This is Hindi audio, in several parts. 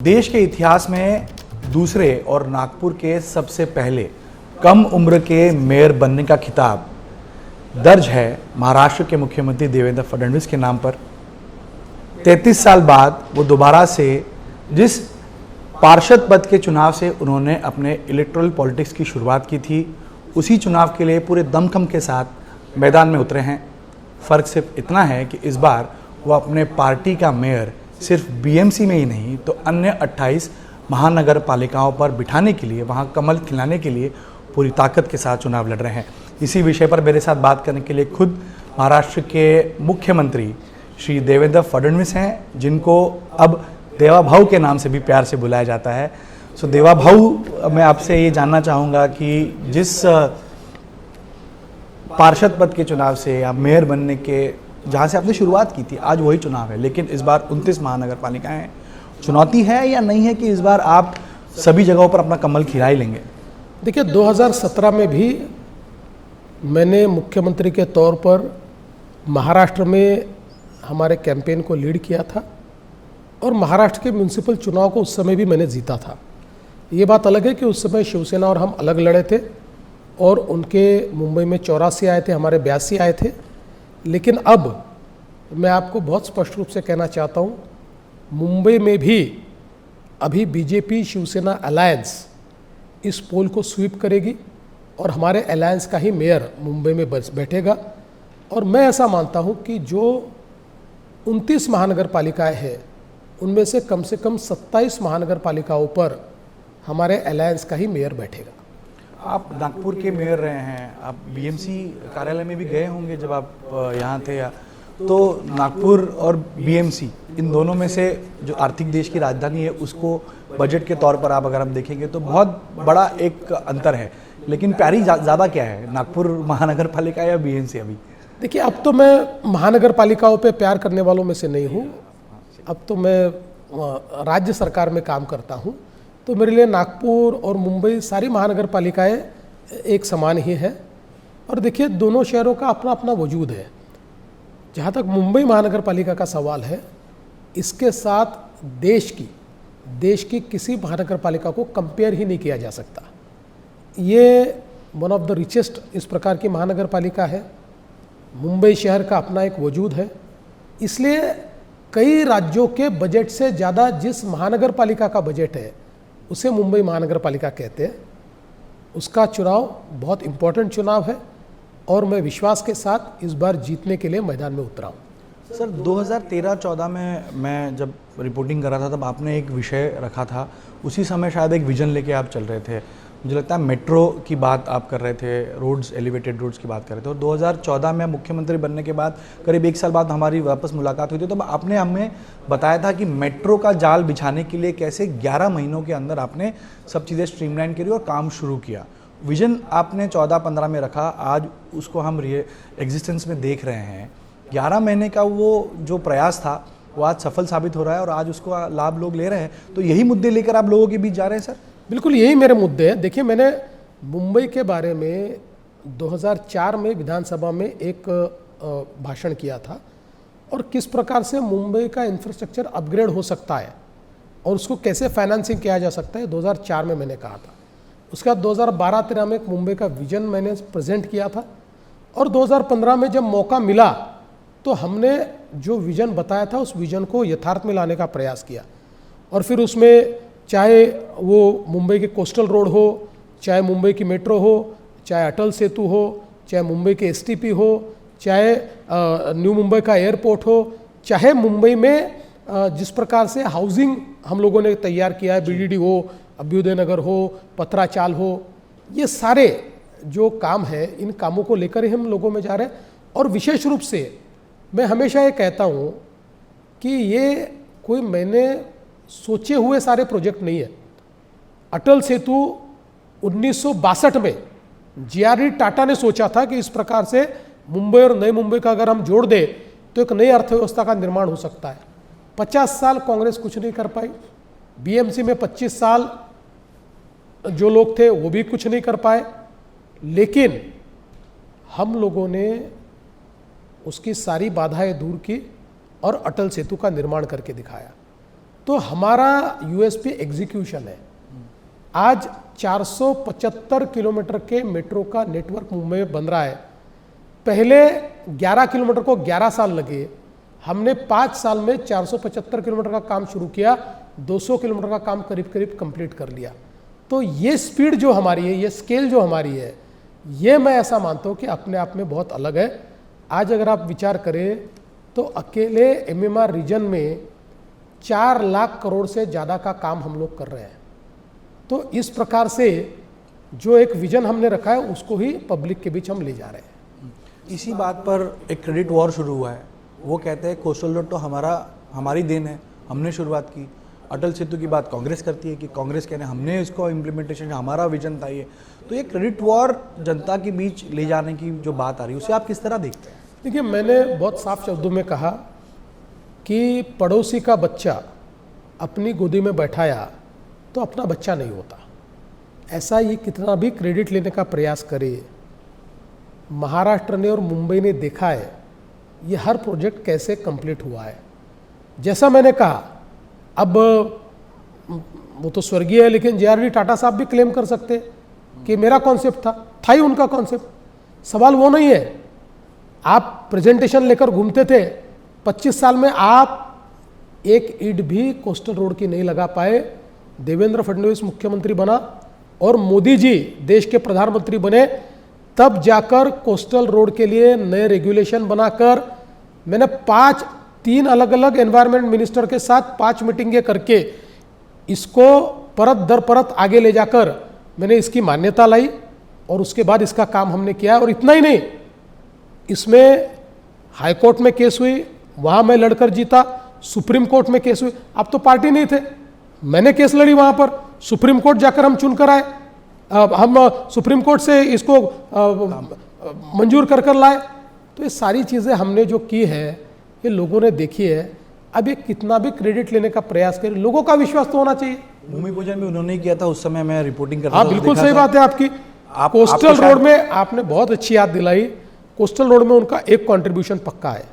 देश के इतिहास में दूसरे और नागपुर के सबसे पहले कम उम्र के मेयर बनने का खिताब दर्ज है महाराष्ट्र के मुख्यमंत्री देवेंद्र फडणवीस के नाम पर। 33 साल बाद वो दोबारा से जिस पार्षद पद के चुनाव से उन्होंने अपने इलेक्टोरल पॉलिटिक्स की शुरुआत की थी, उसी चुनाव के लिए पूरे दमखम के साथ मैदान में उतरे हैं। फ़र्क सिर्फ इतना है कि इस बार वो अपने पार्टी का मेयर सिर्फ बीएमसी में ही नहीं तो अन्य 28 महानगर पालिकाओं पर बिठाने के लिए, वहाँ कमल खिलाने के लिए पूरी ताकत के साथ चुनाव लड़ रहे हैं। इसी विषय पर मेरे साथ बात करने के लिए खुद महाराष्ट्र के मुख्यमंत्री श्री देवेंद्र फडणवीस हैं, जिनको अब देवा भाऊ के नाम से भी प्यार से बुलाया जाता है। सो देवा भाऊ, मैं आपसे ये जानना चाहूँगा कि जिस पार्षद पद के चुनाव से या मेयर बनने के जहाँ से आपने शुरुआत की थी, आज वही चुनाव है, लेकिन इस बार 29 महानगर पालिकाएं हैं। चुनौती है या नहीं है कि इस बार आप सभी जगहों पर अपना कमल खिला ही लेंगे? देखिए, 2017 में भी मैंने मुख्यमंत्री के तौर पर महाराष्ट्र में हमारे कैंपेन को लीड किया था और महाराष्ट्र के म्यूनिसिपल चुनाव को उस समय भी मैंने जीता था। ये बात अलग है कि उस समय शिवसेना और हम अलग लड़े थे और उनके मुंबई में 84 आए थे, हमारे 82 आए थे। लेकिन अब मैं आपको बहुत स्पष्ट रूप से कहना चाहता हूँ, मुंबई में भी अभी बीजेपी शिवसेना अलायंस इस पोल को स्वीप करेगी और हमारे अलायंस का ही मेयर मुंबई में बैठेगा। और मैं ऐसा मानता हूँ कि जो 29 महानगर पालिकाएँ हैं, उनमें से कम 27 महानगर पालिकाओं पर हमारे अलायंस का ही मेयर बैठेगा। आप नागपुर के मेयर रहे हैं, आप बीएमसी कार्यालय में भी गए होंगे जब आप यहाँ थे, या तो नागपुर और बीएमसी इन दोनों में से जो आर्थिक देश की राजधानी है, उसको बजट के तौर पर आप अगर हम देखेंगे तो बहुत बड़ा एक अंतर है। लेकिन प्यारी ज़्यादा क्या है, नागपुर महानगर पालिका या बीएमसी? अभी देखिए, अब तो मैं महानगर पालिकाओं पे प्यार करने वालों में से नहीं हूँ। अब तो मैं राज्य सरकार में काम करता हूँ, तो मेरे लिए नागपुर और मुंबई सारी महानगर पालिकाएँ एक समान ही है। और देखिए, दोनों शहरों का अपना अपना वजूद है। जहाँ तक मुंबई महानगर पालिका का सवाल है, इसके साथ देश की किसी महानगर पालिका को कंपेयर ही नहीं किया जा सकता। ये वन ऑफ द रिचेस्ट इस प्रकार की महानगर पालिका है। मुंबई शहर का अपना एक वजूद है, इसलिए कई राज्यों के बजट से ज़्यादा जिस महानगर पालिका का बजट है उसे मुंबई महानगर पालिका कहते हैं। उसका चुनाव बहुत इम्पोर्टेंट चुनाव है और मैं विश्वास के साथ इस बार जीतने के लिए मैदान में उतरा हूँ। सर, 2013-14 में मैं जब रिपोर्टिंग कर रहा था तब आपने एक विषय रखा था, उसी समय शायद एक विजन लेके आप चल रहे थे। मुझे लगता है मेट्रो की बात आप कर रहे थे, रोड्स, एलिवेटेड रोड्स की बात कर रहे थे। और 2014 में मुख्यमंत्री बनने के बाद करीब 1 साल बाद हमारी वापस मुलाकात हुई थी, तो आपने हमें बताया था कि मेट्रो का जाल बिछाने के लिए कैसे 11 महीनों के अंदर आपने सब चीज़ें स्ट्रीमलाइन करी और काम शुरू किया। विजन आपने 14-15 में रखा, आज उसको हम एग्जिस्टेंस में देख रहे हैं। 11 महीने का वो जो प्रयास था वो आज सफल साबित हो रहा है और आज उसको लाभ लोग ले रहे हैं। तो यही मुद्दे लेकर आप लोगों के बीच जा रहे हैं? सर, बिल्कुल यही मेरे मुद्दे हैं। देखिए, मैंने मुंबई के बारे में 2004 में विधानसभा में एक भाषण किया था और किस प्रकार से मुंबई का इंफ्रास्ट्रक्चर अपग्रेड हो सकता है और उसको कैसे फाइनेंसिंग किया जा सकता है, 2004 में मैंने कहा था। उसके बाद 2012-13 में एक मुंबई का विजन मैंने प्रेजेंट किया था और 2015 में जब मौका मिला तो हमने जो विजन बताया था उस विजन को यथार्थ में लाने का प्रयास किया। और फिर उसमें चाहे वो मुंबई के कोस्टल रोड हो, चाहे मुंबई की मेट्रो हो, चाहे अटल सेतु हो, चाहे मुंबई के एसटीपी हो, चाहे न्यू मुंबई का एयरपोर्ट हो, चाहे मुंबई में जिस प्रकार से हाउसिंग हम लोगों ने तैयार किया है, बीडीडी हो, अभ्युदय नगर हो, पत्राचाल हो, ये सारे जो काम है, इन कामों को लेकर ही हम लोगों में जा रहे हैं। और विशेष रूप से मैं हमेशा ये कहता हूँ कि ये कोई मैंने सोचे हुए सारे प्रोजेक्ट नहीं है। अटल सेतु 1962 में जीआरडी टाटा ने सोचा था कि इस प्रकार से मुंबई और नई मुंबई का अगर हम जोड़ दें तो एक नई अर्थव्यवस्था का निर्माण हो सकता है। 50 साल कांग्रेस कुछ नहीं कर पाई। बीएमसी में 25 साल जो लोग थे वो भी कुछ नहीं कर पाए, लेकिन हम लोगों ने उसकी सारी बाधाएं दूर की और अटल सेतु का निर्माण करके दिखाया। तो हमारा यूएसपी एग्जीक्यूशन है। आज 475 किलोमीटर के मेट्रो का नेटवर्क मुंबई में बन रहा है। पहले 11 किलोमीटर को 11 साल लगे, हमने 5 साल में 475 किलोमीटर का काम शुरू किया, 200 किलोमीटर का काम करीब करीब कंप्लीट कर लिया। तो ये स्पीड जो हमारी है, ये स्केल जो हमारी है, ये मैं ऐसा मानता हूँ कि अपने आप में बहुत अलग है। आज अगर आप विचार करें तो अकेले एमएमआर रीजन में 4 लाख करोड़ से ज़्यादा का काम हम लोग कर रहे हैं। तो इस प्रकार से जो एक विजन हमने रखा है उसको ही पब्लिक के बीच हम ले जा रहे हैं। इसी बात पर एक क्रेडिट वॉर शुरू हुआ है। वो कहते हैं कोस्टल रोड तो हमारी देन है, हमने शुरुआत की। अटल सेतु की बात कांग्रेस करती है कि कांग्रेस कहने हमने इसको इम्प्लीमेंटेशन, हमारा विजन था ये। तो ये क्रेडिट वॉर जनता के बीच ले जाने की जो बात आ रही है उसे आप किस तरह देखते हैं? देखिए, मैंने बहुत साफ शब्दों में कहा कि पड़ोसी का बच्चा अपनी गोदी में बैठाया तो अपना बच्चा नहीं होता। ऐसा ये कितना भी क्रेडिट लेने का प्रयास करे, महाराष्ट्र ने और मुंबई ने देखा है ये हर प्रोजेक्ट कैसे कंप्लीट हुआ है। जैसा मैंने कहा, अब वो तो स्वर्गीय है, लेकिन JRD टाटा साहब भी क्लेम कर सकते हैं कि मेरा कॉन्सेप्ट था ही उनका कॉन्सेप्ट। सवाल वो नहीं है। आप प्रेजेंटेशन लेकर घूमते थे, 25 साल में आप एक ईंट भी कोस्टल रोड की नहीं लगा पाए। देवेंद्र फडणवीस मुख्यमंत्री बना और मोदी जी देश के प्रधानमंत्री बने, तब जाकर कोस्टल रोड के लिए नए रेगुलेशन बनाकर मैंने 3 अलग अलग एनवायरनमेंट मिनिस्टर के साथ 5 मीटिंगें करके इसको परत दर परत आगे ले जाकर मैंने इसकी मान्यता लाई और उसके बाद इसका काम हमने किया। और इतना ही नहीं, इसमें हाई कोर्ट में केस हुई, वहाँ मैं लड़कर जीता, सुप्रीम कोर्ट में केस हुई। आप तो पार्टी नहीं थे, मैंने केस लड़ी वहाँ पर, सुप्रीम कोर्ट जाकर हम चुनकर आए, हम सुप्रीम कोर्ट से इसको मंजूर कर लाए। तो ये सारी चीज़ें हमने जो की है ये लोगों ने देखी है। अब ये कितना भी क्रेडिट लेने का प्रयास करें, लोगों का विश्वास तो होना चाहिए। भूमि पूजन भी उन्होंने ही किया था, उस समय मैं रिपोर्टिंग कर रहा हाँ, था। बिल्कुल सही बात है आपकी। कोस्टल रोड में आपने बहुत अच्छी याद दिलाई। कोस्टल रोड में उनका एक कंट्रीब्यूशन पक्का है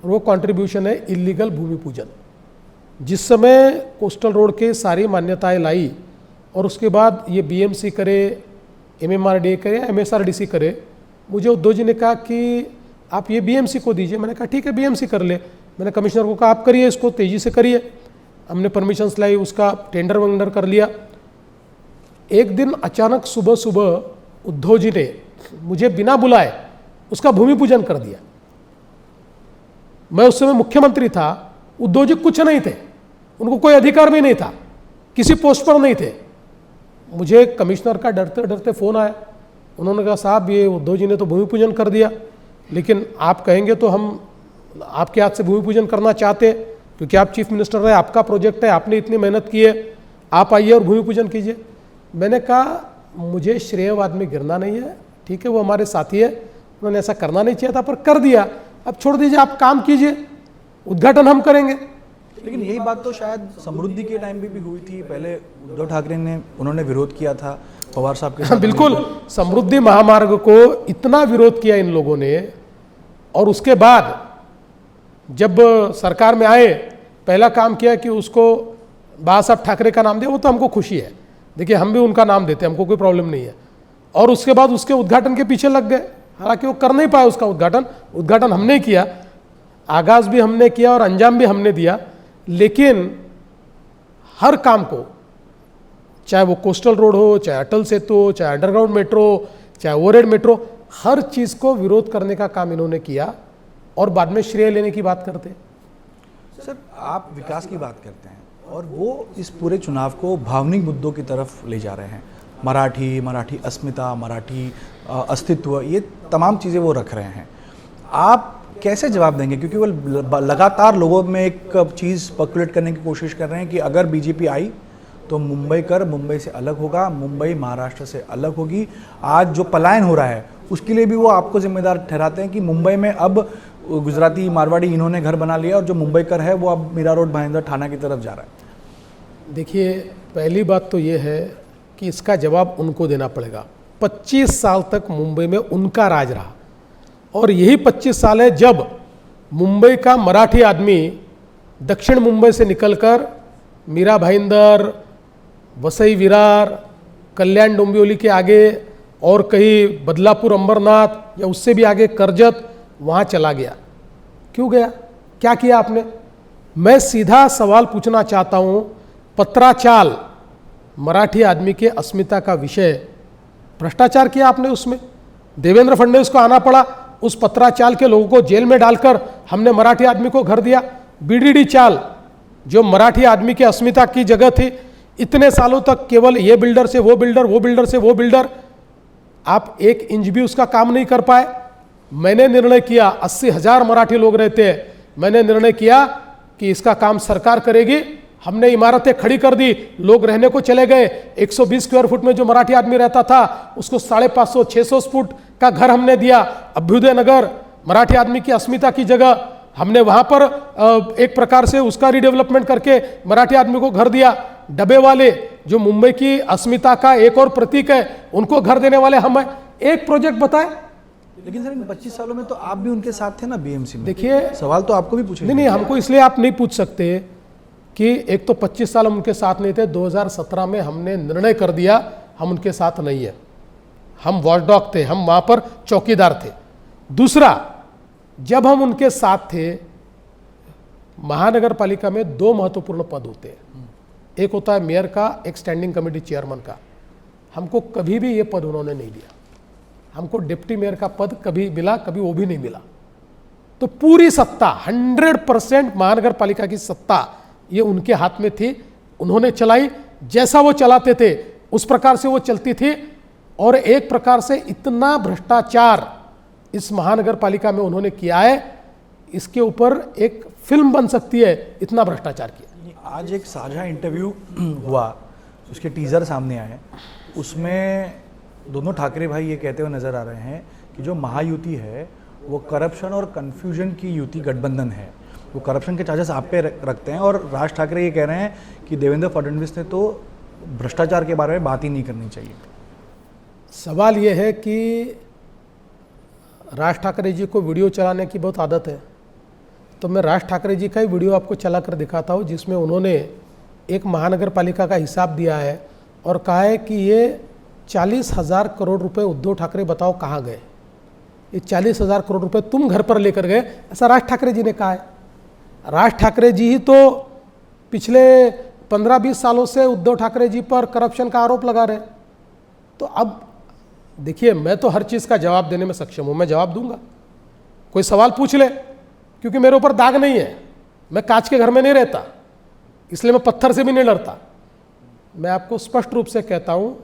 और वो कंट्रीब्यूशन है इलीगल भूमि पूजन। जिस समय कोस्टल रोड के सारी मान्यताएं लाई और उसके बाद ये BMC करे, MMRDA करे, MSRDC करे, मुझे उद्धव जी ने कहा कि आप ये BMC को दीजिए। मैंने कहा ठीक है, BMC कर ले। मैंने कमिश्नर को कहा आप करिए, इसको तेज़ी से करिए। हमने परमिशंस लाई, उसका टेंडर वेंडर कर लिया। एक दिन अचानक सुबह सुबह उद्धव जी ने मुझे बिना बुलाए उसका भूमि पूजन कर दिया। मैं उस समय मुख्यमंत्री था, उद्धव जी कुछ नहीं थे, उनको कोई अधिकार भी नहीं था, किसी पोस्ट पर नहीं थे। मुझे कमिश्नर का डरते डरते फ़ोन आया। उन्होंने कहा साहब ये उद्धव जी ने तो भूमि पूजन कर दिया, लेकिन आप कहेंगे तो हम आपके हाथ से भूमि पूजन करना चाहते हैं, क्योंकि आप चीफ मिनिस्टर है, आपका प्रोजेक्ट है, आपने इतनी मेहनत की है, आप आइए और भूमि पूजन कीजिए। मैंने कहा मुझे श्रेयवाद में गिरना नहीं है, ठीक है, वो हमारे साथी है, उन्होंने ऐसा करना नहीं चाहिए था पर कर दिया, अब छोड़ दीजिए, आप काम कीजिए, उद्घाटन हम करेंगे। लेकिन यही बात तो शायद समृद्धि के टाइम पे भी हुई थी। पहले उद्धव ठाकरे ने उन्होंने विरोध किया था पवार साहब के साथ। बिल्कुल, समृद्धि महामार्ग को इतना विरोध किया इन लोगों ने, और उसके बाद जब सरकार में आए पहला काम किया कि उसको बाला साहब ठाकरे का नाम दिया। वो तो हमको खुशी है, देखिए हम भी उनका नाम देते हैं, हमको कोई प्रॉब्लम नहीं है। और उसके बाद उसके उद्घाटन के पीछे लग गए, हालांकि वो कर नहीं पाया उसका उद्घाटन हमने किया, आगाज भी हमने किया और अंजाम भी हमने दिया। लेकिन हर काम को, चाहे वो कोस्टल रोड हो, चाहे अटल सेतु हो, चाहे अंडरग्राउंड मेट्रो, चाहे ओवरहेड मेट्रो, हर चीज़ को विरोध करने का काम इन्होंने किया और बाद में श्रेय लेने की बात करते हैं। सर, आप विकास की बात करते हैं और वो इस पूरे चुनाव को भावनिक मुद्दों की तरफ ले जा रहे हैं। मराठी अस्मिता, मराठी अस्तित्व, ये तमाम चीज़ें वो रख रहे हैं। आप कैसे जवाब देंगे? क्योंकि वो लगातार लोगों में एक चीज़ स्पेकुलेट करने की कोशिश कर रहे हैं कि अगर बीजेपी आई तो मुंबई से अलग होगा, मुंबई महाराष्ट्र से अलग होगी। आज जो पलायन हो रहा है उसके लिए भी वो आपको जिम्मेदार ठहराते हैं कि मुंबई में अब गुजराती, मारवाड़ी इन्होंने घर बना लिया और जो मुंबईकर है वो अब मीरा रोड, भाईंदर, थाना की तरफ जा रहा है। देखिए, पहली बात तो ये है कि इसका जवाब उनको देना पड़ेगा। 25 साल तक मुंबई में उनका राज रहा और यही 25 साल है जब मुंबई का मराठी आदमी दक्षिण मुंबई से निकलकर मीरा भाईंदर, वसई विरार, कल्याण डोंबिवली के आगे और कहीं बदलापुर अंबरनाथ या उससे भी आगे करजत, वहाँ चला गया। क्यों गया? क्या किया आपने? मैं सीधा सवाल पूछना चाहता हूँ, पत्राचाल मराठी आदमी के अस्मिता का विषय, भ्रष्टाचार किया आपने उसमें। देवेंद्र फडणवीस को आना पड़ा, उस पत्राचाल के लोगों को जेल में डालकर हमने मराठी आदमी को घर दिया। बीडीडी चाल जो मराठी आदमी के अस्मिता की जगह थी, इतने सालों तक केवल ये बिल्डर से वो बिल्डर, वो बिल्डर से वो बिल्डर, आप 1 इंच भी उसका काम नहीं कर पाए। मैंने निर्णय किया, 80,000 मराठी लोग रहते हैं, मैंने निर्णय किया कि इसका काम सरकार करेगी। हमने इमारतें खड़ी कर दी, लोग रहने को चले गए। 120 स्क्वायर फुट में जो मराठी आदमी रहता था उसको 550-600 फुट का घर हमने दिया। अभ्युदय नगर मराठी आदमी की अस्मिता की जगह, हमने वहां पर एक प्रकार से उसका रिडेवलपमेंट करके मराठी आदमी को घर दिया। डबे वाले जो मुंबई की अस्मिता का एक और प्रतीक है, उनको घर देने वाले हम हैं। एक प्रोजेक्ट बताए। लेकिन सर इन 25 सालों में तो आप भी उनके साथ थे ना बीएमसी में। देखिए, सवाल तो आपको भी पूछे। नहीं, हमको इसलिए आप नहीं पूछ सकते कि एक तो 25 साल हम उनके साथ नहीं थे, 2017 में हमने निर्णय कर दिया हम उनके साथ नहीं है, हम वॉचडॉग थे, हम वहां पर चौकीदार थे। दूसरा, जब हम उनके साथ थे, महानगर पालिका में 2 महत्वपूर्ण पद होते हैं, एक होता है मेयर का, एक स्टैंडिंग कमेटी चेयरमैन का। हमको कभी भी ये पद उन्होंने नहीं दिया। हमको डिप्टी मेयर का पद कभी मिला, कभी वो भी नहीं मिला। तो पूरी सत्ता 100% महानगर पालिका की सत्ता ये उनके हाथ में थी, उन्होंने चलाई। जैसा वो चलाते थे उस प्रकार से वो चलती थी। और एक प्रकार से इतना भ्रष्टाचार इस महानगर पालिका में उन्होंने किया है, इसके ऊपर एक फिल्म बन सकती है, इतना भ्रष्टाचार किया। आज एक साझा इंटरव्यू हुआ, उसके टीजर सामने आए, उसमें दोनों ठाकरे भाई ये कहते हुए नजर आ रहे हैं कि जो महायुति है वो करप्शन और कंफ्यूजन की युति गठबंधन है। वो करप्शन के चार्जेस आप पे रखते हैं और राज ठाकरे ये कह रहे हैं कि देवेंद्र फडणवीस ने तो भ्रष्टाचार के बारे में बात ही नहीं करनी चाहिए। सवाल ये है कि राज ठाकरे जी को वीडियो चलाने की बहुत आदत है, तो मैं राज ठाकरे जी का ही वीडियो आपको चला कर दिखाता हूँ, जिसमें उन्होंने एक महानगर पालिका का हिसाब दिया है और कहा है कि ये 40,000 करोड़ रुपए उद्धव ठाकरे बताओ कहाँ गए। ये 40,000 करोड़ रुपए तुम घर पर लेकर गए, ऐसा राज ठाकरे जी ने कहा है। राज ठाकरे जी ही तो पिछले 15-20 सालों से उद्धव ठाकरे जी पर करप्शन का आरोप लगा रहे। तो अब देखिए, मैं तो हर चीज़ का जवाब देने में सक्षम हूँ, मैं जवाब दूंगा। कोई सवाल पूछ ले, क्योंकि मेरे ऊपर दाग नहीं है, मैं कांच के घर में नहीं रहता, इसलिए मैं पत्थर से भी नहीं डरता। मैं आपको स्पष्ट रूप से कहता हूँ,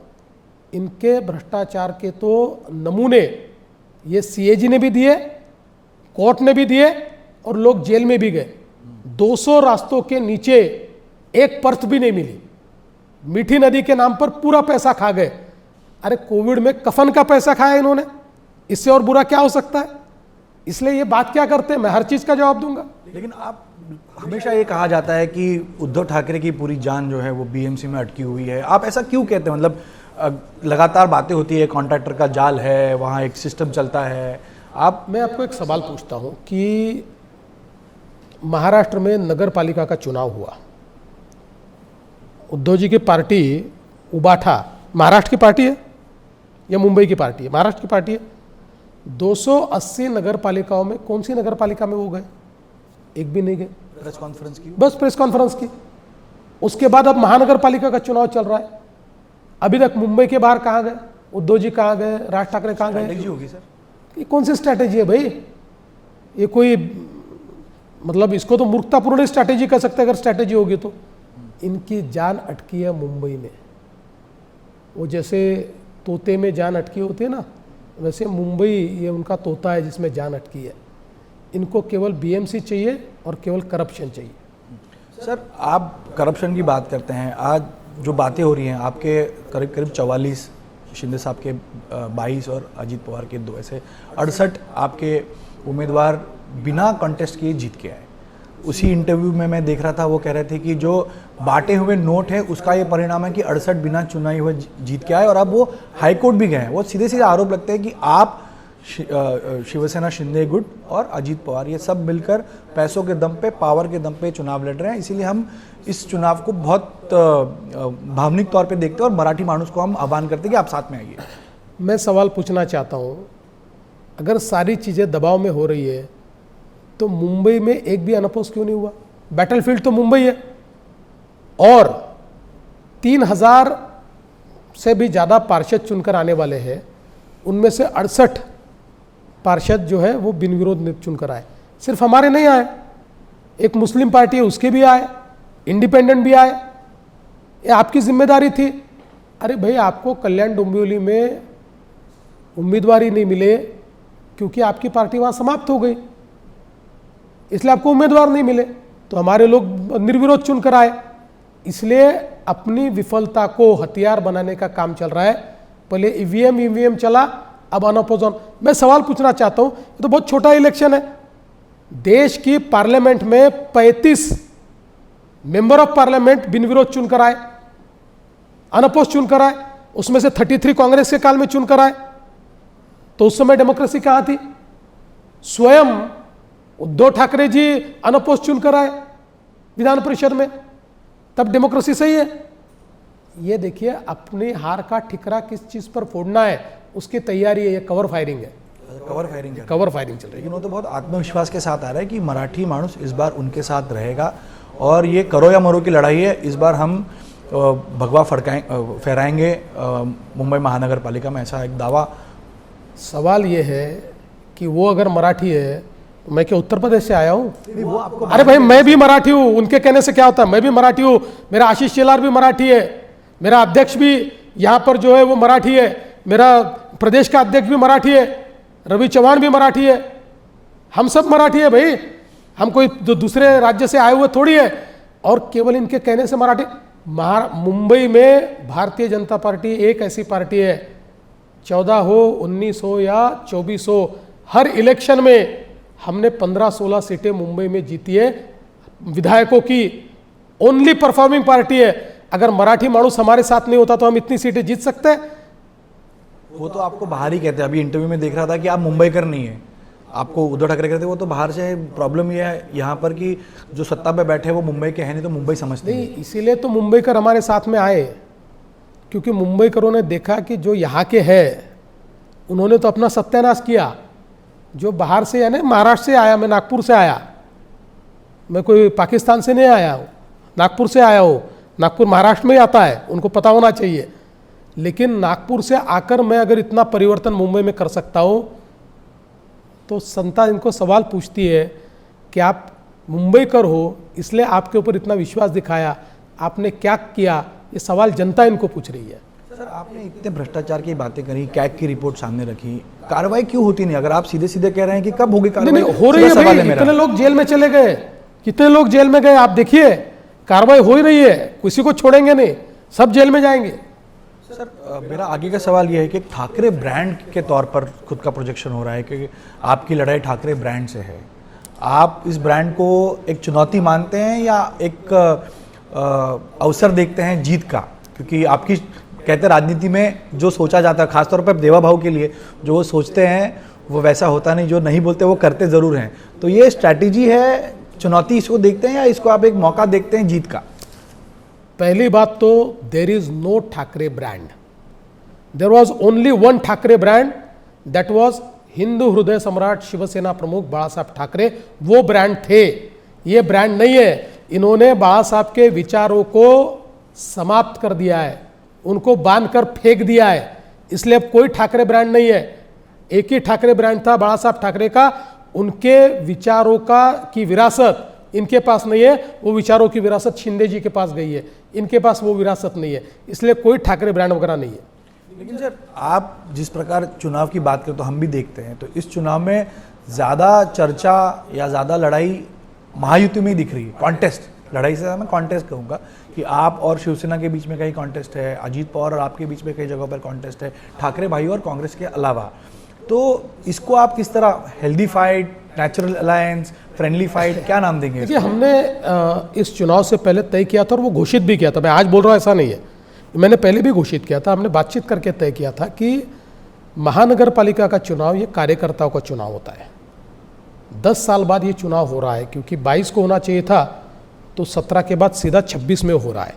इनके भ्रष्टाचार के तो नमूने ये सीएजी ने भी दिए, कोर्ट ने भी दिए और लोग जेल में भी गए। 200 रास्तों के नीचे एक पर्थ भी नहीं मिली। मीठी नदी के नाम पर पूरा पैसा खा गए। अरे कोविड में कफन का पैसा खाया इन्होंने, इससे और बुरा क्या हो सकता है? इसलिए ये बात क्या करते हैं, मैं हर चीज का जवाब दूंगा। लेकिन आप हमेशा ये कहा जाता है कि उद्धव ठाकरे की पूरी जान जो है वो बीएमसी में अटकी हुई है। आप ऐसा क्यों कहते हैं? मतलब लगातार बातें होती है, कॉन्ट्रैक्टर का जाल है, वहाँ एक सिस्टम चलता है। मैं आपको एक सवाल पूछता हूँ कि महाराष्ट्र में नगर पालिका का चुनाव हुआ, उद्धव जी की पार्टी उबाठा, महाराष्ट्र की पार्टी है या मुंबई की पार्टी है? महाराष्ट्र की पार्टी है। 280 नगर पालिकाओं में कौन सी नगर पालिका में वो गए? एक भी नहीं गए। प्रेस कॉन्फ्रेंस की, बस प्रेस कॉन्फ्रेंस की। उसके बाद अब महानगर पालिका का चुनाव चल रहा है। अभी तक मुंबई के बाहर कहाँ गए उद्धव जी? कहाँ गए राज ठाकरे? कहाँ गए? स्ट्रैटेजी होगी सर, ये कौन सी स्ट्रैटेजी है भाई? ये कोई मतलब इसको तो मूर्खतापूर्ण स्ट्रैटेजी कह सकते हैं अगर स्ट्रैटेजी होगी तो। इनकी जान अटकी है मुंबई में। वो जैसे तोते में जान अटकी होती है ना, वैसे मुंबई ये उनका तोता है जिसमें जान अटकी है। इनको केवल बीएमसी चाहिए और केवल करप्शन चाहिए। सर आप करप्शन की बात करते हैं, आज जो बातें हो रही हैं आपके करीब करीब 44, शिंदे साहब के 22 और अजीत पवार के 2, ऐसे 68 आपके उम्मीदवार बिना कॉन्टेस्ट किए जीत के आए। उसी इंटरव्यू में मैं देख रहा था, वो कह रहे थे कि जो बांटे हुए नोट है उसका ये परिणाम है कि 68 बिना चुनाई हुए जीत के आए और अब वो हाईकोर्ट भी गए हैं। वो सीधे सीधे आरोप लगते हैं कि आप शिवसेना शिंदे गुट और अजीत पवार, ये सब मिलकर पैसों के दम पे, पावर के दम पे चुनाव लड़ रहे हैं। इसीलिए हम इस चुनाव को बहुत भावनिक तौर पे देखते हैं और मराठी मानुस को हम आह्वान करते हैं कि आप साथ में आइए। मैं सवाल पूछना चाहता हूँ, अगर सारी चीज़ें दबाव में हो रही है तो मुंबई में एक भी अनअपोज क्यों नहीं हुआ? बैटलफील्ड तो मुंबई है और 3000 से भी ज़्यादा पार्षद चुनकर आने वाले हैं, उनमें से 68 पार्षद जो है वो बिन विरोध चुनकर आए। सिर्फ हमारे नहीं आए, एक मुस्लिम पार्टी है उसके भी आए, इंडिपेंडेंट भी आए। ये आपकी जिम्मेदारी थी। अरे भाई, आपको कल्याण डोंबिवली में उम्मीदवारी नहीं मिले क्योंकि आपकी पार्टी वहाँ समाप्त हो गई, इसलिए आपको उम्मीदवार नहीं मिले, तो हमारे लोग निर्विरोध चुनकर आए। इसलिए अपनी विफलता को हथियार बनाने का काम चल रहा है। पहले ईवीएम चला, अब अनअपोजन। मैं सवाल पूछना चाहता हूं, ये तो बहुत छोटा इलेक्शन है। देश की पार्लियामेंट में 35 मेंबर ऑफ पार्लियामेंट बिन विरोध चुनकर आए, अनअपोज चुनकर आए, उसमें से 33 कांग्रेस के काल में चुनकर आए। तो उस समय डेमोक्रेसी कहां थी? स्वयं उद्धव ठाकरे जी अनअपोज चुनकर आए विधान परिषद में, तब डेमोक्रेसी सही है। ये देखिए, अपनी हार का ठिकरा किस चीज पर फोड़ना है उसकी तैयारी है। ये कवर फायरिंग है, कवर फायरिंग चल रही है। लेकिन वो तो बहुत आत्मविश्वास के साथ आ रहा है कि मराठी मानुस इस बार उनके साथ रहेगा और ये करो या मरो की लड़ाई है। इस बार हम भगवा फहराएंगे मुंबई महानगर पालिका में, ऐसा एक दावा। सवाल ये है कि वो अगर मराठी है तो मैं क्या उत्तर प्रदेश से आया हूँ? वो आपको अरे भाई, मैं भी मराठी हूँ, उनके कहने से क्या होता है? मैं भी मराठी हूँ, मेरा आशीष शेलार भी मराठी है, मेरा अध्यक्ष भी यहाँ पर जो है वो मराठी है, मेरा प्रदेश का अध्यक्ष भी मराठी है, रवि चौहान भी मराठी है, हम सब मराठी है भाई। हम कोई दूसरे राज्य से आए हुए थोड़ी है। और केवल इनके कहने से मराठी। मुंबई में भारतीय जनता पार्टी एक ऐसी पार्टी है, 14 हो, 19 हो या 24 हो, हर इलेक्शन में हमने 15-16 सीटें मुंबई में जीती है विधायकों की। ओनली परफॉर्मिंग पार्टी है। अगर मराठी मानुस हमारे साथ नहीं होता तो हम इतनी सीटें जीत सकते हैं? वो तो आपको बाहर ही कहते हैं। अभी इंटरव्यू में देख रहा था कि आप मुंबईकर नहीं है, आपको उद्धव ठाकरे कहते हैं। वो तो बाहर से। प्रॉब्लम ये है यहाँ पर कि जो सत्ता पे बैठे वो मुंबई के हैं नहीं, तो मुंबई समझते नहीं। इसीलिए तो मुंबईकर हमारे साथ में आए, क्योंकि मुंबईकरों ने देखा कि जो यहाँ के हैं उन्होंने तो अपना सत्यानाश किया। जो बाहर से, यानी महाराष्ट्र से आया, मैं नागपुर से आया, मैं कोई पाकिस्तान से नहीं आया हूँ, नागपुर से आया हूँ। नागपुर महाराष्ट्र में ही आता है, उनको पता होना चाहिए। लेकिन नागपुर से आकर मैं अगर इतना परिवर्तन मुंबई में कर सकता हूँ तो संता इनको सवाल पूछती है कि आप मुंबईकर हो, इसलिए आपके ऊपर इतना विश्वास दिखाया, आपने क्या किया? ये सवाल जनता इनको पूछ रही है। सर, आपने इतने भ्रष्टाचार की बातें करी, कैग की रिपोर्ट सामने रखी, कार्रवाई क्यों होती नहीं? अगर आप सीधे सीधे कह रहे हैं कि कब होगी कार्रवाई? नहीं, हो रही है भाई। कितने लोग जेल में चले गए, कितने लोग जेल में गए, आप देखिए। कार्रवाई हो ही रही है, किसी को छोड़ेंगे नहीं, सब जेल में जाएंगे। सर, मेरा आगे का सवाल यह है कि ठाकरे ब्रांड के तौर पर खुद का प्रोजेक्शन हो रहा है कि आपकी लड़ाई ठाकरे ब्रांड से है। आप इस ब्रांड को एक चुनौती मानते हैं या एक अवसर देखते हैं जीत का? क्योंकि आपकी कहते हैं राजनीति में जो सोचा जाता है, खासतौर पर देवा भाव के लिए, जो वो सोचते हैं वो वैसा होता नहीं, जो नहीं बोलते वो करते ज़रूर हैं। तो ये स्ट्रैटेजी है, चुनौती इसको देखते हैं या इसको आप एक मौका देखते हैं जीत का? पहली बात तो there is no Thackeray brand, there was only one Thackeray brand, that was हिंदू हृदय सम्राट शिवसेना प्रमुख बाला साहब ठाकरे। वो ब्रांड थे, ये ब्रांड नहीं है। इन्होंने बाला साहब के विचारों को समाप्त कर दिया है, उनको बांधकर फेंक दिया है, इसलिए अब कोई ठाकरे ब्रांड नहीं है। एक ही ठाकरे ब्रांड था बाला साहब ठाकरे का। उनके विचारों का की विरासत इनके पास नहीं है, वो विचारों की विरासत शिंदे जी के पास गई है, इनके पास वो विरासत नहीं है, इसलिए कोई ठाकरे ब्रांड वगैरह नहीं है। लेकिन सर, आप जिस प्रकार चुनाव की बात करें तो हम भी देखते हैं, तो इस चुनाव में ज़्यादा चर्चा या ज़्यादा लड़ाई महायुति में ही दिख रही है। कॉन्टेस्ट, लड़ाई से मैं कॉन्टेस्ट कहूँगा कि आप और शिवसेना के बीच में कहीं कॉन्टेस्ट है, अजीत पवार और आपके बीच में कई जगहों पर कॉन्टेस्ट है, ठाकरे भाई और कांग्रेस के अलावा। तो इसको आप किस तरह, healthy fight, natural alliance, friendly fight, क्या नाम देंगे? देखिए, हमने इस चुनाव से पहले तय किया था और वो घोषित भी किया था। मैं आज बोल रहा हूँ ऐसा नहीं है, मैंने पहले भी घोषित किया था, हमने बातचीत करके तय किया था कि महानगर पालिका का चुनाव ये कार्यकर्ताओं का चुनाव होता है। 10 साल बाद ये चुनाव हो रहा है, क्योंकि 22 को होना चाहिए था, तो 17 के बाद सीधा 26 में हो रहा है।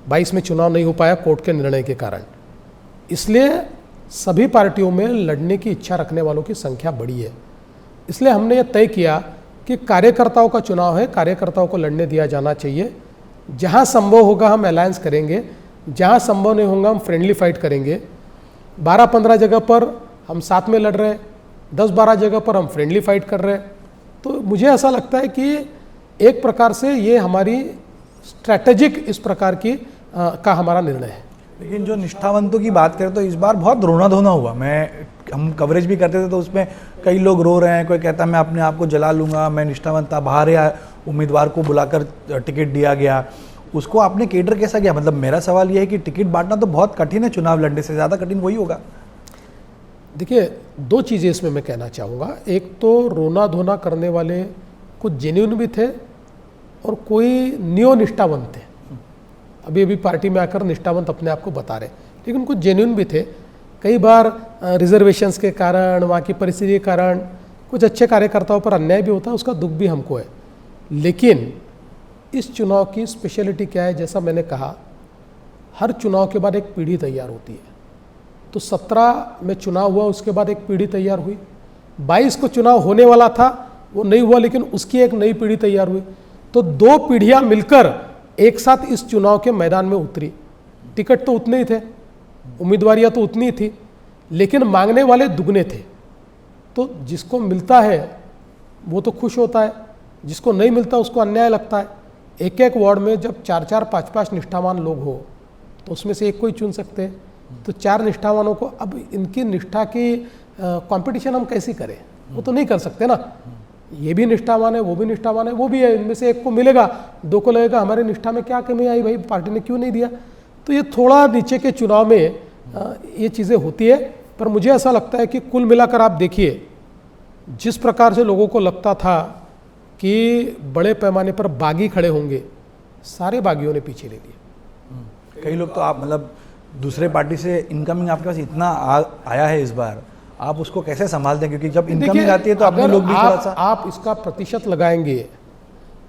22 में चुनाव नहीं हो पाया कोर्ट के निर्णय के कारण। इसलिए सभी पार्टियों में लड़ने की इच्छा रखने वालों की संख्या बढ़ी है। इसलिए हमने ये तय किया कि कार्यकर्ताओं का चुनाव है, कार्यकर्ताओं को लड़ने दिया जाना चाहिए। जहाँ संभव होगा हम अलायंस करेंगे, जहाँ संभव नहीं होगा हम फ्रेंडली फाइट करेंगे। 12-15 जगह पर हम साथ में लड़ रहे हैं, 10-12 जगह पर हम फ्रेंडली फाइट कर रहे हैं। तो मुझे ऐसा लगता है कि एक प्रकार से ये हमारी स्ट्रैटेजिक इस प्रकार की का हमारा निर्णय है। लेकिन जो निष्ठावंतों की बात करें तो इस बार बहुत रोना धोना हुआ। हम कवरेज भी करते थे तो उसमें कई लोग रो रहे हैं, कोई कहता है मैं अपने आप को जला लूँगा, मैं निष्ठावंत था, बाहर या उम्मीदवार को बुलाकर टिकट दिया गया, उसको आपने केटर कैसा किया? मतलब मेरा सवाल यह है कि टिकट बांटना तो बहुत कठिन है, चुनाव लड़ने से ज़्यादा कठिन वही होगा। देखिए, 2 चीज़ें इसमें मैं कहना चाहूँगा। एक तो रोना धोना करने वाले कुछ जेन्युइन भी थे और कोई नियो निष्ठावंत थे। अभी अभी पार्टी में आकर निष्ठावंत अपने आप को बता रहे, लेकिन कुछ जेन्युइन भी थे। कई बार रिजर्वेशंस के कारण, वहाँ की परिस्थिति के कारण कुछ अच्छे कार्यकर्ताओं पर अन्याय भी होता है, उसका दुख भी हमको है। लेकिन इस चुनाव की स्पेशलिटी क्या है? जैसा मैंने कहा, हर चुनाव के बाद एक पीढ़ी तैयार होती है। तो 17 में चुनाव हुआ, उसके बाद एक पीढ़ी तैयार हुई। 22 को चुनाव होने वाला था, वो नहीं हुआ, लेकिन उसकी एक नई पीढ़ी तैयार हुई। तो 2 पीढ़ियां मिलकर एक साथ इस चुनाव के मैदान में उतरी। टिकट तो उतने ही थे, उम्मीदवारियां तो उतनी ही थी, लेकिन मांगने वाले दुगने थे। तो जिसको मिलता है वो तो खुश होता है, जिसको नहीं मिलता उसको अन्याय लगता है। एक एक वार्ड में जब 4-4, 5-5 निष्ठावान लोग हो तो उसमें से एक को ही चुन सकते हैं। तो 4 निष्ठावानों को, अब इनकी निष्ठा की कंपटीशन हम कैसे करें? वो तो नहीं कर सकते ना। ये भी निष्ठावान है, वो भी निष्ठावान है, वो भी है, इनमें से एक को मिलेगा, 2 को लगेगा हमारी निष्ठा में क्या कमी आई भाई, पार्टी ने क्यों नहीं दिया। तो ये थोड़ा नीचे के चुनाव में ये चीज़ें होती है। पर मुझे ऐसा लगता है कि कुल मिलाकर आप देखिए, जिस प्रकार से लोगों को लगता था कि बड़े पैमाने पर बागी खड़े होंगे, सारे बागियों ने पीछे ले लिया। कई लोग तो आप मतलब दूसरे पार्टी से इनकमिंग आपके पास इतना आया है इस बार, आप उसको कैसे संभालते हैं? क्योंकि जब इनकमिंग आती है तो अपने लोग भी थोड़ा सा आप इसका प्रतिशत लगाएंगे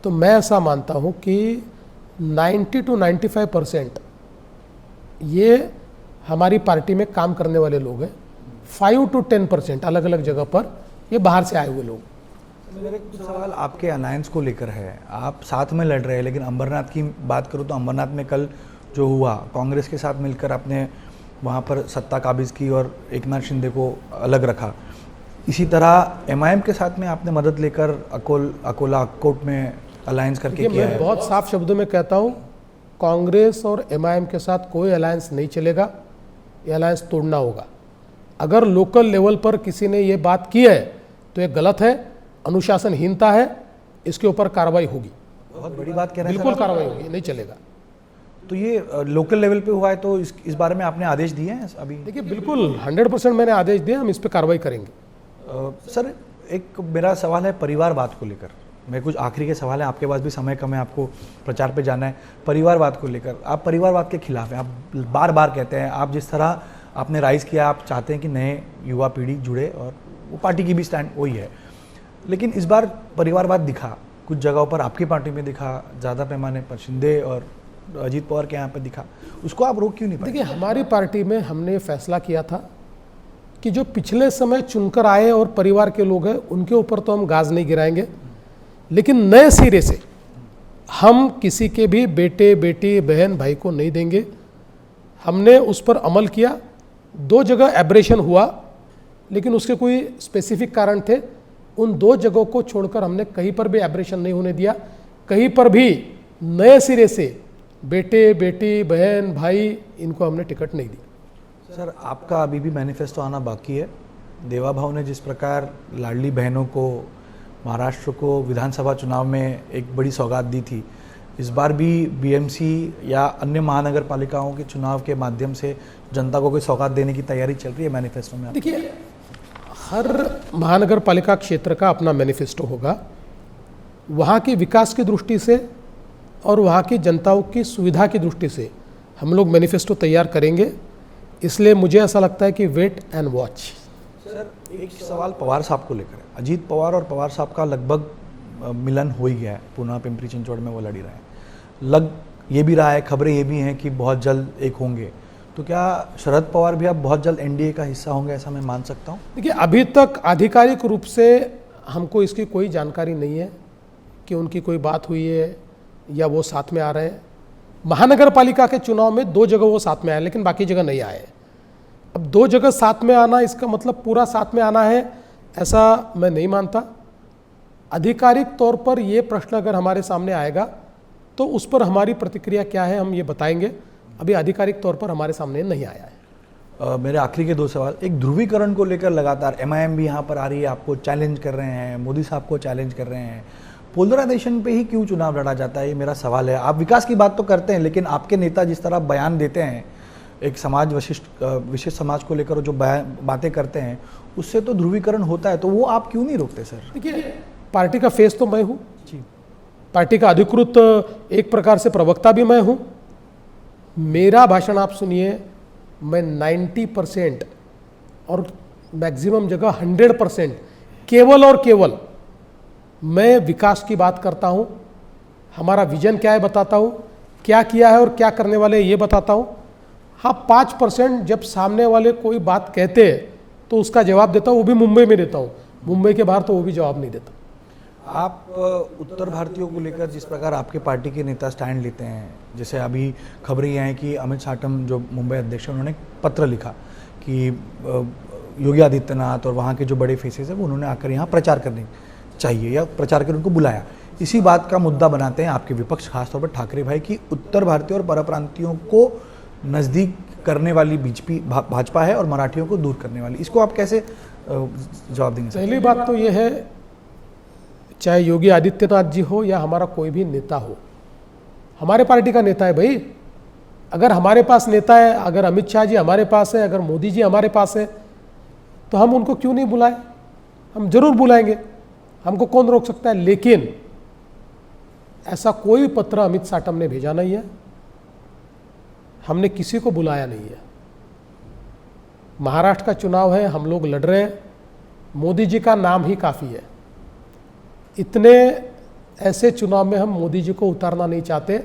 तो मैं ऐसा मानता हूं कि 90 to 95% ये हमारी पार्टी में काम करने वाले लोग हैं। 5 to 10% अलग अलग जगह पर ये बाहर से आए हुए लोग। मेरे कुछ सवाल आपके अलायंस को लेकर है। आप साथ में लड़ रहे हैं, लेकिन अंबरनाथ की बात करूँ तो अंबरनाथ में कल जो हुआ, कांग्रेस के साथ मिलकर आपने वहाँ पर सत्ता काबिज की और एकनाथ शिंदे को अलग रखा। इसी तरह एमआईएम के साथ में आपने मदद लेकर अकोला अक्कोट में अलायंस करके किया है। मैं बहुत साफ शब्दों में कहता हूँ, कांग्रेस और एमआईएम के साथ कोई अलायंस नहीं चलेगा, ये अलायंस तोड़ना होगा। अगर लोकल लेवल पर किसी ने ये बात की है तो ये गलत है, अनुशासनहीनता है, इसके ऊपर कार्रवाई होगी। बहुत बड़ी बात कह रहे हैं। बिल्कुल कार्रवाई होगी, नहीं चलेगा। तो ये लोकल लेवल पे हुआ है, तो इस बारे में आपने आदेश दिए हैं अभी? देखिए, बिल्कुल 100% मैंने आदेश दिया, हम इस पर कार्रवाई करेंगे। सर, एक मेरा सवाल है परिवारवाद को लेकर। मेरे कुछ आखिरी के सवाल है, आपके पास भी समय कम है, आपको प्रचार पे जाना है। परिवारवाद को लेकर आप परिवारवाद के खिलाफ हैं, आप बार बार कहते हैं। आप जिस तरह आपने राइज किया, आप चाहते हैं कि नए युवा पीढ़ी जुड़े, और वो पार्टी की भी स्टैंड वही है। लेकिन इस बार परिवारवाद दिखा कुछ जगहों पर, आपकी पार्टी में दिखा, ज़्यादा पैमाने पर शिंदे और अजीत पवार के यहाँ पर दिखा, उसको आप रोक क्यों नहीं पाए? देखिए, हमारी पार्टी में हमने ये फैसला किया था कि जो पिछले समय चुनकर आए और परिवार के लोग हैं, उनके ऊपर तो हम गाज नहीं गिराएंगे, लेकिन नए सिरे से हम किसी के भी बेटे बेटी बहन भाई को नहीं देंगे। हमने उस पर अमल किया। 2 जगह एब्रेशन हुआ, लेकिन उसके कोई स्पेसिफिक कारण थे। उन 2 जगहों को छोड़कर हमने कहीं पर भी एब्रेशन नहीं होने दिया। कहीं पर भी नए सिरे से बेटे बेटी बहन भाई इनको हमने टिकट नहीं दी। सर, आपका अभी भी मैनिफेस्टो आना बाकी है। देवा भाव ने जिस प्रकार लाडली बहनों को, महाराष्ट्र को विधानसभा चुनाव में एक बड़ी सौगात दी थी, इस बार भी बीएमसी या अन्य महानगर पालिकाओं के चुनाव के माध्यम से जनता को कोई सौगात देने की तैयारी चल रही है मैनिफेस्टो में? देखिए, हर महानगर पालिका क्षेत्र का अपना मैनिफेस्टो होगा। वहाँ के विकास की दृष्टि से और वहाँ की जनताओं की सुविधा की दृष्टि से हम लोग मैनिफेस्टो तैयार करेंगे। इसलिए मुझे ऐसा लगता है कि वेट एंड वॉच। सर एक सवाल पवार साहब को लेकर है। अजीत पवार और पवार साहब का लगभग मिलन हो ही गया है, पुनः पिंपरी चिंचवड़ में वो लड़ ही रहे हैं। ये भी रहा है, खबरें ये भी हैं कि बहुत जल्द एक होंगे, तो क्या शरद पवार भी अब बहुत जल्द एनडीए का हिस्सा होंगे, ऐसा मैं मान सकता हूँ? देखिए, अभी तक आधिकारिक रूप से हमको इसकी कोई जानकारी नहीं है कि उनकी कोई बात हुई है या वो साथ में आ रहे हैं। महानगर पालिका के चुनाव में 2 जगह वो साथ में आए, लेकिन बाकी जगह नहीं आए। अब 2 जगह साथ में आना, इसका मतलब पूरा साथ में आना है, ऐसा मैं नहीं मानता। आधिकारिक तौर पर ये प्रश्न अगर हमारे सामने आएगा तो उस पर हमारी प्रतिक्रिया क्या है हम ये बताएंगे। अभी आधिकारिक तौर पर हमारे सामने नहीं आया है। मेरे आखिरी के 2 सवाल। एक ध्रुवीकरण को लेकर लगातार एमआईएम भी यहाँ पर आ रही है, आपको चैलेंज कर रहे हैं, मोदी साहब को चैलेंज कर रहे हैं। पोलराइजेशन पे ही क्यों चुनाव लड़ा जाता है, ये मेरा सवाल है। आप विकास की बात तो करते हैं, लेकिन आपके नेता जिस तरह बयान देते हैं, एक समाज विशिष्ट समाज को लेकर जो बातें करते हैं, उससे तो ध्रुवीकरण होता है, तो वो आप क्यों नहीं रोकते सर? देखिए, पार्टी का फेस तो मैं हूँ जी, पार्टी का अधिकृत एक प्रकार से प्रवक्ता भी मैं हूँ। मेरा भाषण आप सुनिए, मैं 90% और मैक्सिमम जगह 100% केवल और केवल मैं विकास की बात करता हूँ। हमारा विजन क्या है बताता हूँ, क्या किया है और क्या करने वाले ये बताता हूँ। हाँ, 5% जब सामने वाले कोई बात कहते हैं तो उसका जवाब देता हूँ, वो भी मुंबई में देता हूँ। मुंबई के बाहर तो वो भी जवाब नहीं देता। आप उत्तर भारतीयों को लेकर जिस प्रकार आपके पार्टी के नेता स्टैंड लेते हैं, जैसे अभी खबरें ये हैं कि अमित साटम जो मुंबई अध्यक्ष हैं, उन्होंने पत्र लिखा कि योगी आदित्यनाथ और वहाँ के जो बड़े फेसेस हैं वो उन्होंने आकर यहाँ प्रचार करने चाहिए या प्रचार कर उनको बुलाया। इसी बात का मुद्दा बनाते हैं आपके विपक्ष, खासतौर पर ठाकरे भाई, कि उत्तर भारतीयों और परप्रांतियों को नज़दीक करने वाली बीजेपी भाजपा है और मराठियों को दूर करने वाली। इसको आप कैसे जवाब देंगे? पहली बात तो ये है, चाहे योगी आदित्यनाथ जी हो या हमारा कोई भी नेता हो, हमारे पार्टी का नेता है भाई। अगर हमारे पास नेता है, अगर अमित शाह जी हमारे पास है, अगर मोदी जी हमारे पास है, तो हम उनको क्यों नहीं बुलाएं? हम जरूर बुलाएंगे, हमको कौन रोक सकता है। लेकिन ऐसा कोई पत्र अमित साटम ने भेजा नहीं है, हमने किसी को बुलाया नहीं है। महाराष्ट्र का चुनाव है, हम लोग लड़ रहे हैं, मोदी जी का नाम ही काफ़ी है। इतने ऐसे चुनाव में हम मोदी जी को उतारना नहीं चाहते।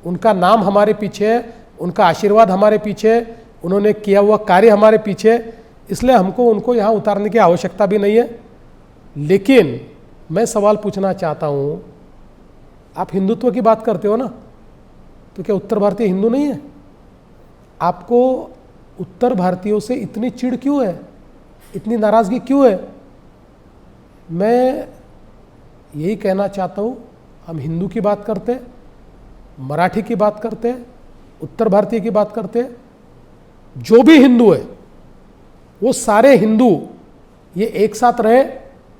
उनका नाम हमारे पीछे है, उनका आशीर्वाद हमारे पीछे है, उन्होंने किया हुआ कार्य हमारे पीछे है, इसलिए हमको उनको यहाँ उतारने की आवश्यकता भी नहीं है। लेकिन मैं सवाल पूछना चाहता हूँ, आप हिंदुत्व की बात करते हो ना, तो क्या उत्तर भारतीय हिंदू नहीं है? आपको उत्तर भारतीयों से इतनी चिढ़ क्यों है, इतनी नाराज़गी क्यों है? मैं यही कहना चाहता हूँ, हम हिंदू की बात करते हैं, मराठी की बात करते हैं, उत्तर भारतीय की बात करते हैं। जो भी हिंदू है वो सारे हिंदू ये एक साथ रहे,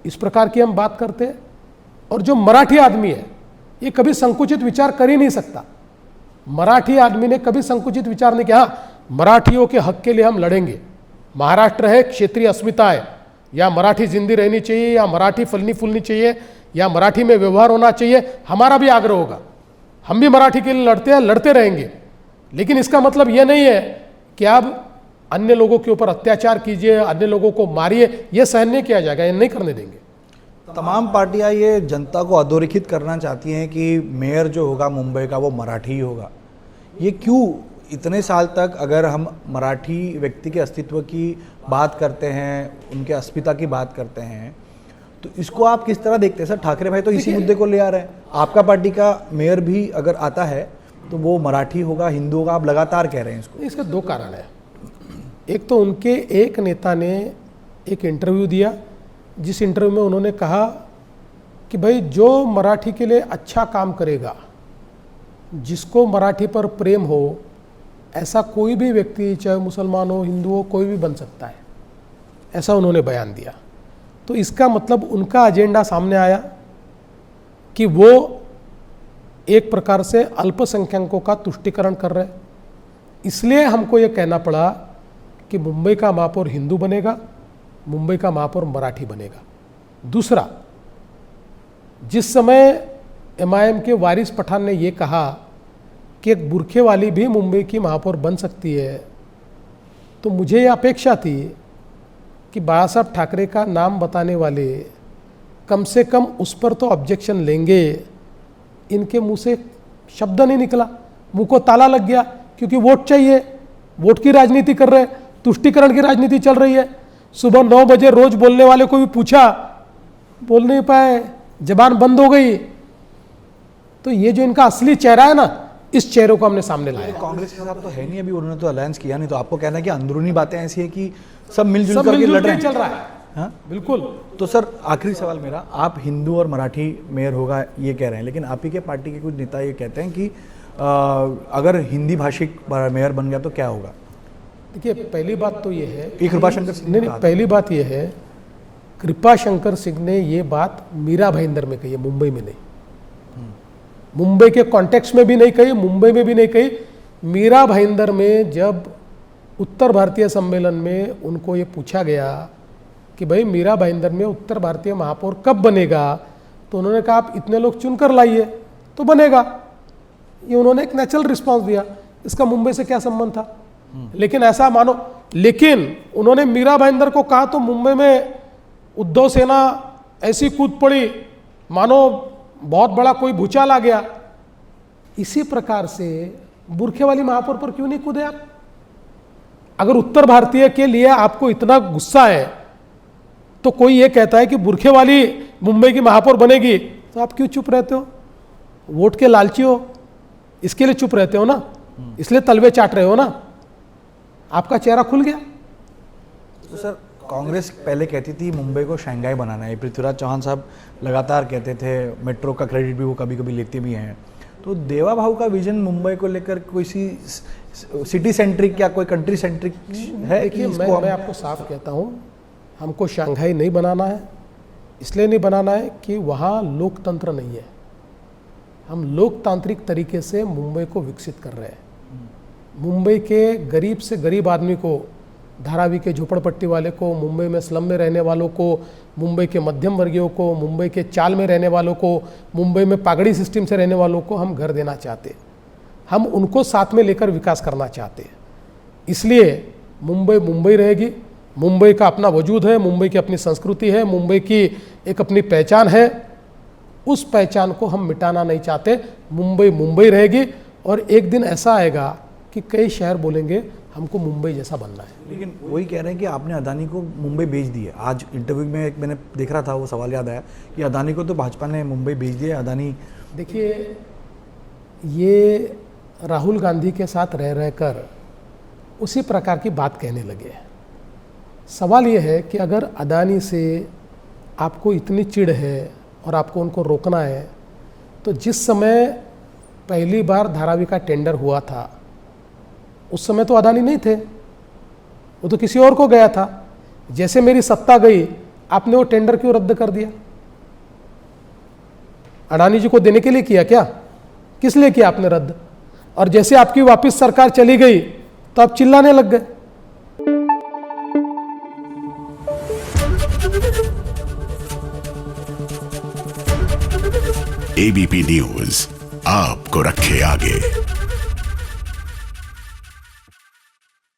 इस प्रकार की हम बात करते हैं। और जो मराठी आदमी है ये कभी संकुचित विचार कर ही नहीं सकता। मराठी आदमी ने कभी संकुचित विचार नहीं किया। हाँ, मराठियों के हक के लिए हम लड़ेंगे। महाराष्ट्र है, क्षेत्रीय अस्मिता है, या मराठी जिंदी रहनी चाहिए, या मराठी फलनी फूलनी चाहिए, या मराठी में व्यवहार होना चाहिए, हमारा भी आग्रह होगा। हम भी मराठी के लिए लड़ते हैं, लड़ते रहेंगे। लेकिन इसका मतलब यह नहीं है कि आप अन्य लोगों के ऊपर अत्याचार कीजिए, अन्य लोगों को मारिए, यह सहन नहीं किया जाएगा, ये नहीं करने देंगे। तमाम पार्टियां ये जनता को अधोरेखित करना चाहती हैं कि मेयर जो होगा मुंबई का वो मराठी ही होगा। ये क्यों? इतने साल तक अगर हम मराठी व्यक्ति के अस्तित्व की बात करते हैं, उनके अस्मिता की बात करते हैं, तो इसको आप किस तरह देखते हैं सर? ठाकरे भाई तो इसी मुद्दे को ले आ रहे हैं। आपका पार्टी का मेयर भी अगर आता है तो वो मराठी होगा, हिंदू होगा, आप लगातार कह रहे हैं इसको। इसके 2 कारण है। एक तो उनके एक नेता ने एक इंटरव्यू दिया, जिस इंटरव्यू में उन्होंने कहा कि भाई जो मराठी के लिए अच्छा काम करेगा, जिसको मराठी पर प्रेम हो, ऐसा कोई भी व्यक्ति, चाहे मुसलमान हो, हिंदू हो, कोई भी बन सकता है, ऐसा उन्होंने बयान दिया। तो इसका मतलब उनका एजेंडा सामने आया कि वो एक प्रकार से अल्पसंख्यकों का तुष्टीकरण कर रहे हैं। इसलिए हमको ये कहना पड़ा कि मुंबई का महापौर हिंदू बनेगा, मुंबई का महापौर मराठी बनेगा। दूसरा, जिस समय एमआईएम के वारिस पठान ने ये कहा कि एक बुरखे वाली भी मुंबई की महापौर बन सकती है, तो मुझे ये अपेक्षा थी कि बाला साहब ठाकरे का नाम बताने वाले कम से कम उस पर तो ऑब्जेक्शन लेंगे। इनके मुंह से शब्द नहीं निकला, मुंह को ताला लग गया, क्योंकि वोट चाहिए, वोट की राजनीति कर रहे हैं, तुष्टीकरण की राजनीति चल रही है। सुबह 9 बजे रोज बोलने वाले को भी पूछा, बोल नहीं पाए, जबान बंद हो गई। तो ये जो इनका असली चेहरा है ना, इस चेहरे को हमने सामने लाया। कांग्रेस के साथ तो है नहीं, अभी उन्होंने तो अलायंस किया नहीं, तो आपको कहना है कि अंदरूनी बातें ऐसी है कि सब मिलजुल करके लड़ रहे हैं, चल रहा है। हाँ बिल्कुल। तो सर आखिरी सवाल मेरा, आप हिंदू और मराठी मेयर होगा ये कह रहे हैं, लेकिन आप ही के पार्टी के कुछ नेता ये कहते हैं कि अगर हिंदी भाषिक मेयर बन गया तो क्या होगा? देखिए, पहली बात तो ये है, ये कृपाशंकर सिंह ने नहीं, कहा था। पहली बात ये है, कृपाशंकर सिंह ने ये बात मीरा भाईंदर में कही है, मुंबई में नहीं। मुंबई के कॉन्टेक्स्ट में भी नहीं कही, मुंबई में भी नहीं कही। मीरा भाईंदर में जब उत्तर भारतीय सम्मेलन में उनको ये पूछा गया कि भाई मीरा भाईंदर में उत्तर भारतीय महापौर कब बनेगा, तो उन्होंने कहा आप इतने लोग चुनकर लाइए तो बनेगा। ये उन्होंने एक नेचुरल रिस्पांस दिया, इसका मुंबई से क्या संबंध था? लेकिन ऐसा मानो, लेकिन उन्होंने मीरा भाईंदर को कहा तो मुंबई में उद्धव सेना ऐसी कूद पड़ी मानो बहुत बड़ा कोई भूचाल आ गया। इसी प्रकार से बुरखे वाली महापौर पर क्यों नहीं कूदे आप? अगर उत्तर भारतीय के लिए आपको इतना गुस्सा है तो कोई ये कहता है कि बुरखे वाली मुंबई की महापौर बनेगी, तो आप क्यों चुप रहते हो? वोट के लालची हो, इसके लिए चुप रहते हो ना, इसलिए तलवे चाट रहे हो ना। आपका चेहरा खुल गया। तो सर कांग्रेस पहले कहती थी मुंबई को शंघाई बनाना है, पृथ्वीराज चौहान साहब लगातार कहते थे, मेट्रो का क्रेडिट भी वो कभी कभी लेते भी हैं। तो देवा भाऊ का विजन मुंबई को लेकर कोई सी सिटी सेंट्रिक या कोई कंट्री सेंट्रिक है? देखिए, मैं आपको साफ कहता हूँ, हमको शंघाई नहीं बनाना है। इसलिए नहीं बनाना है कि वहाँ लोकतंत्र नहीं है। हम लोकतांत्रिक तरीके से मुंबई को विकसित कर रहे हैं। मुंबई के गरीब से गरीब आदमी को, धारावी के झोपड़पट्टी वाले को, मुंबई में स्लम में रहने वालों को, मुंबई के मध्यम वर्गीयों को, मुंबई के चाल में रहने वालों को, मुंबई में पागड़ी सिस्टम से रहने वालों को हम घर देना चाहते हैं। हम उनको साथ में लेकर विकास करना चाहते हैं। इसलिए मुंबई मुंबई रहेगी। मुंबई का अपना वजूद है, मुंबई की अपनी संस्कृति है, मुंबई की एक अपनी पहचान है। उस पहचान को हम मिटाना नहीं चाहते। मुंबई मुंबई रहेगी और एक दिन ऐसा आएगा कि कई शहर बोलेंगे हमको मुंबई जैसा बनना है। लेकिन वही कह रहे हैं कि आपने अदानी को मुंबई भेज दी है। आज इंटरव्यू में एक मैंने देख रहा था, वो सवाल याद आया कि अदानी को तो भाजपा ने मुंबई भेज दिया। अदानी, देखिए, ये राहुल गांधी के साथ रह रहकर उसी प्रकार की बात कहने लगे। सवाल ये है कि अगर अदानी से आपको इतनी चिढ़ है और आपको उनको रोकना है, तो जिस समय पहली बार धारावी का टेंडर हुआ था उस समय तो अदानी नहीं थे, वो तो किसी और को गया था। जैसे मेरी सत्ता गई, आपने वो टेंडर क्यों रद्द कर दिया? अडानी जी को देने के लिए किया क्या? किस लिए किया आपने रद्द? और जैसे आपकी वापस सरकार चली गई तो आप चिल्लाने लग गए। एबीपी न्यूज आपको रखे आगे।